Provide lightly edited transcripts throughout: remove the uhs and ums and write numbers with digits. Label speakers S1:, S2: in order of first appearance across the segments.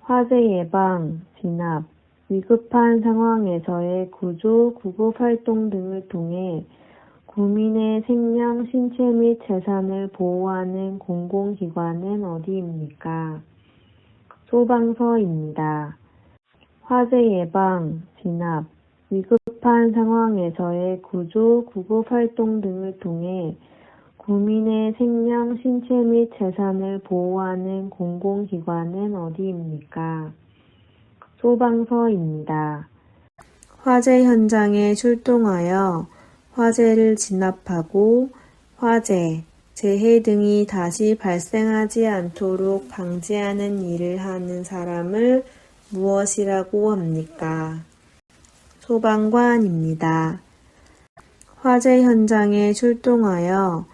S1: 화재 예방, 진압, 위급한 상황에서의 구조, 구급 활동 등을 통해 국민의 생명, 신체 및 재산을 보호하는 공공기관은 어디입니까? 소방서입니다. 화재 예방, 진압, 위급한 상황에서의 구조, 구급 활동 등을 통해 국민의 생명, 신체 및 재산을 보호하는 공공기관은 어디입니까? 소방서입니다. 화재 현장에 출동하여 화재를 진압하고 화재, 재해 등이 다시 발생하지 않도록 방지하는 일을 하는 사람을 무엇이라고 합니까? 소방관입니다. 화재 현장에 출동하여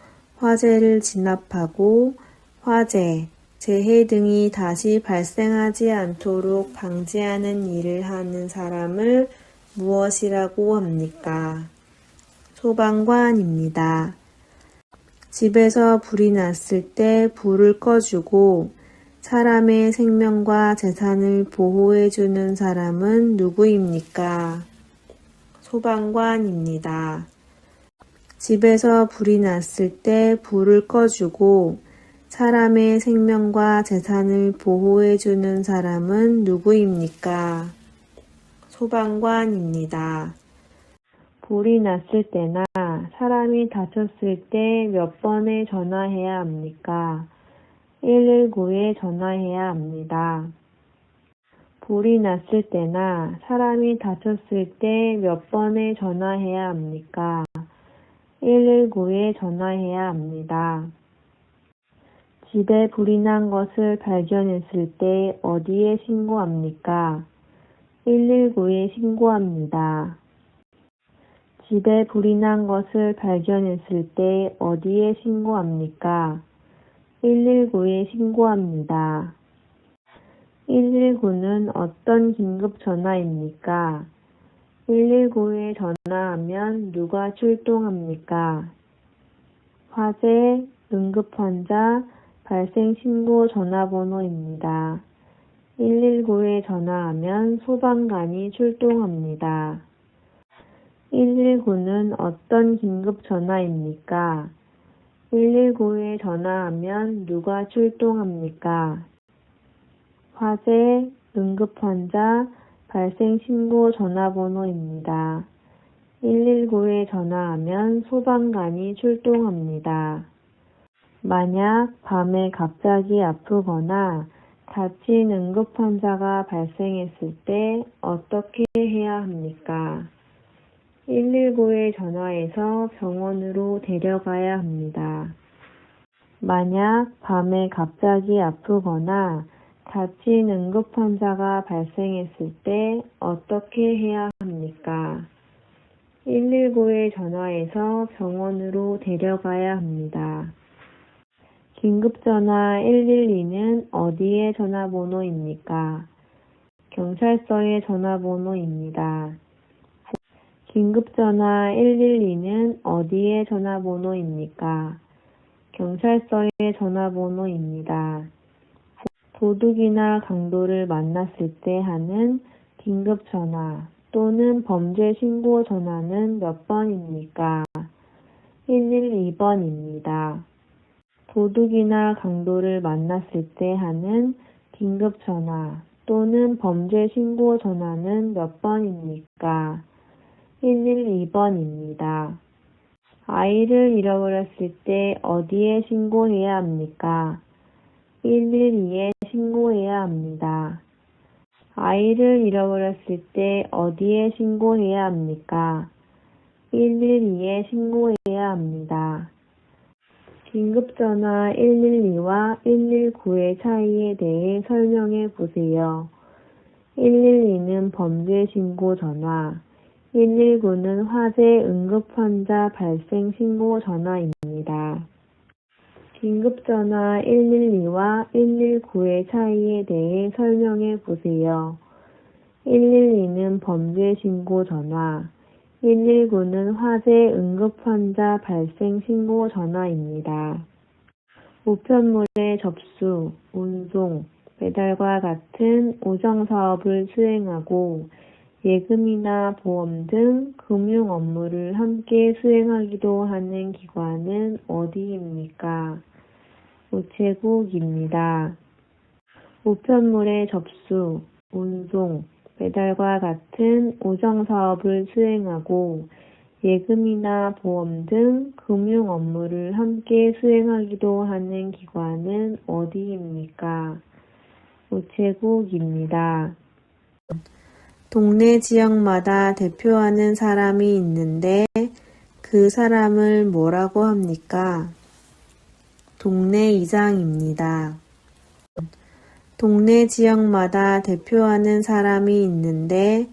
S1: 화재를 진압하고 화재, 재해 등이 다시 발생하지 않도록 방지하는 일을 하는 사람을 무엇이라고 합니까? 소방관입니다. 집에서 불이 났을 때 불을 꺼주고 사람의 생명과 재산을 보호해주는 사람은 누구입니까? 소방관입니다. 집에서 불이 났을 때 불을 꺼주고 사람의 생명과 재산을 보호해주는 사람은 누구입니까? 소방관입니다. 불이 났을 때나 사람이 다쳤을 때 몇 번에 전화해야 합니까? 119에 전화해야 합니다. 불이 났을 때나 사람이 다쳤을 때 몇 번에 전화해야 합니까? 119에 전화해야 합니다. 집에 불이 난 것을 발견했을 때 어디에 신고합니까? 119에 신고합니다. 집에 불이 난 것을 발견했을 때 어디에 신고합니까? 119에 신고합니다. 119는 어떤 긴급 전화입니까? 119에 전화하면 누가 출동합니까? 화재, 응급환자, 발생신고 전화번호입니다. 119에 전화하면 소방관이 출동합니다. 119는 어떤 긴급 전화입니까? 119에 전화하면 누가 출동합니까? 화재, 응급환자, 발생신고 전화번호입니다. 119에 전화하면 소방관이 출동합니다. 만약 밤에 갑자기 아프거나 다친 응급환자가 발생했을 때 어떻게 해야 합니까? 119에 전화해서 병원으로 데려가야 합니다. 만약 밤에 갑자기 아프거나 다친 응급환자가 발생했을 때 어떻게 해야 합니까? 119에 전화해서 병원으로 데려가야 합니다. 긴급전화 112는 어디의 전화번호입니까? 경찰서의 전화번호입니다. 긴급전화 112는 어디의 전화번호입니까? 경찰서의 전화번호입니다. 도둑이나 강도를 만났을 때 하는 긴급전화 또는 범죄신고 전화는 몇 번입니까? 112번입니다. 도둑이나 강도를 만났을 때 하는 긴급전화 또는 범죄신고 전화는 몇 번입니까? 112번입니다. 아이를 잃어버렸을 때 어디에 신고해야 합니까? 112에 신고해야 합니다. 아이를 잃어버렸을 때 어디에 신고해야 합니까? 112에 신고해야 합니다. 긴급전화 112와 119의 차이에 대해 설명해 보세요. 112는 범죄신고 전화, 119는 화재 응급환자 발생 신고 전화입니다. 긴급전화 112와 119의 차이에 대해 설명해 보세요. 112는 범죄신고 전화, 119는 화재 응급환자 발생 신고 전화입니다. 우편물의 접수, 운송, 배달과 같은 우정사업을 수행하고 예금이나 보험 등 금융 업무를 함께 수행하기도 하는 기관은 어디입니까? 우체국입니다. 우편물의 접수, 운송, 배달과 같은 우정사업을 수행하고 예금이나 보험 등 금융 업무를 함께 수행하기도 하는 기관은 어디입니까? 우체국입니다. 동네 지역마다 대표하는 사람이 있는데 그 사람을 뭐라고 합니까? 동네 이장입니다. 동네 지역마다 대표하는 사람이 있는데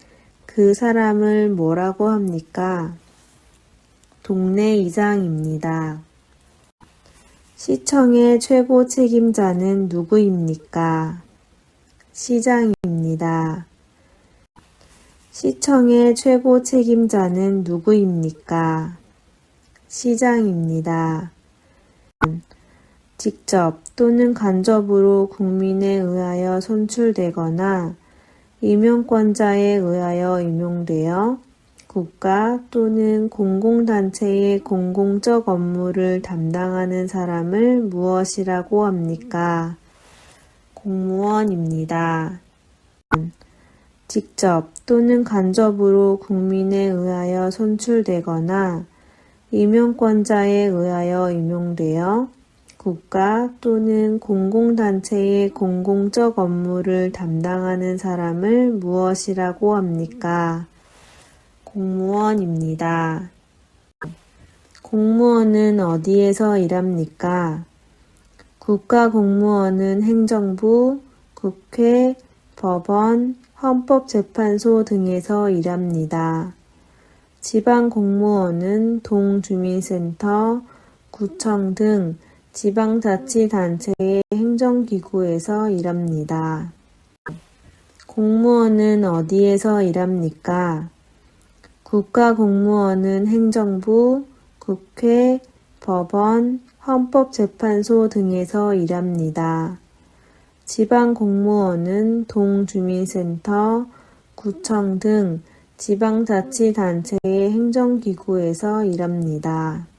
S1: 그 사람을 뭐라고 합니까? 동네 이장입니다. 시청의 최고 책임자는 누구입니까? 시장입니다. 시청의 최고 책임자는 누구입니까? 시장입니다. 직접 또는 간접으로 국민에 의하여 선출되거나 임용권자에 의하여 임용되어 국가 또는 공공단체의 공공적 업무를 담당하는 사람을 무엇이라고 합니까? 공무원입니다. 직접 또는 간접으로 국민에 의하여 선출되거나 임용권자에 의하여 임용되어 국가 또는 공공단체의 공공적 업무를 담당하는 사람을 무엇이라고 합니까? 공무원입니다. 공무원은 어디에서 일합니까? 국가공무원은 행정부, 국회, 법원, 헌법재판소 등에서 일합니다. 지방공무원은 동주민센터, 구청 등 지방자치단체의 행정기구에서 일합니다. 공무원은 어디에서 일합니까? 국가공무원은 행정부, 국회, 법원, 헌법재판소 등에서 일합니다. 지방공무원은 동주민센터, 구청 등 지방자치단체의 행정기구에서 일합니다.